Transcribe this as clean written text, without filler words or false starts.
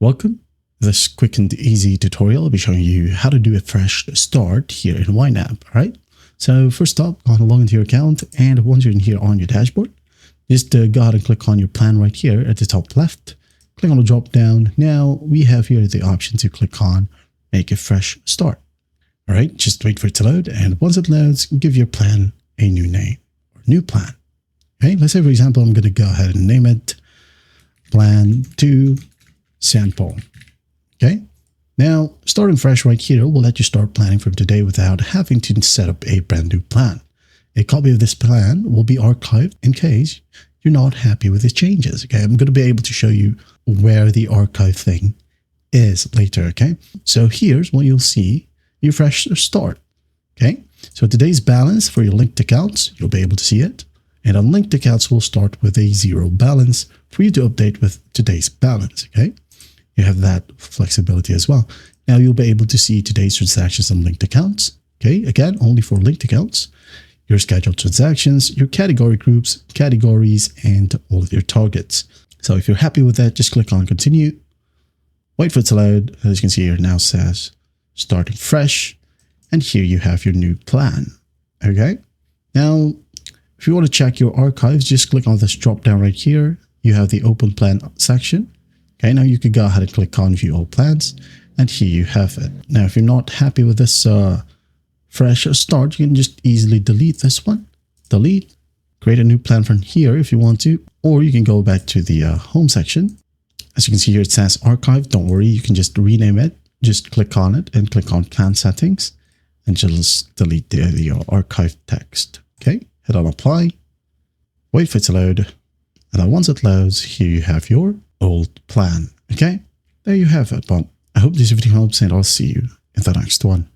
Welcome. This quick and easy tutorial will be showing you how to do a fresh start here in YNAB. All right. So first up, go ahead and log into your account, and once you're in here on your dashboard, just go ahead and click on your plan right here at the top left. Click on the drop down. Now we have here the option to click on make a fresh start. All right. Just wait for it to load, and once it loads, give your plan a new name or new plan. Okay. Let's say, for example, I'm going to go ahead and name it Plan 2 Sample. Okay. Now, starting fresh right here will let you start planning from today without having to set up a brand new plan. A copy of this plan will be archived in case you're not happy with the changes. Okay. I'm going to be able to show you where the archive thing is later. Okay. So here's what you'll see your fresh start. Okay. So today's balance for your linked accounts, you'll be able to see it. And unlinked accounts will start with a 0 balance for you to update with today's balance. Okay. You have that flexibility as well. Now you'll be able to see today's transactions on linked accounts. Okay. Again, only for linked accounts, your scheduled transactions, your category groups, categories, and all of your targets. So if you're happy with that, just click on continue. Wait for it to load. As you can see here, it now says starting fresh. And here you have your new plan. Okay. Now, if you want to check your archives, just click on this drop down right here. You have the open plan section. Okay, now you could go ahead and click on view all plans, and here you have it. Now, if you're not happy with this fresh start, you can just easily delete this one. Delete, create a new plan from here if you want to, or you can go back to the home section. As you can see here, it says archive. Don't worry, you can just rename it. Just click on it and click on plan settings and just delete the archive text. Okay, hit on apply, wait for it to load. And then once it loads, here you have your old plan. Okay, there you have it. But I hope this video helps, and I'll see you in the next one.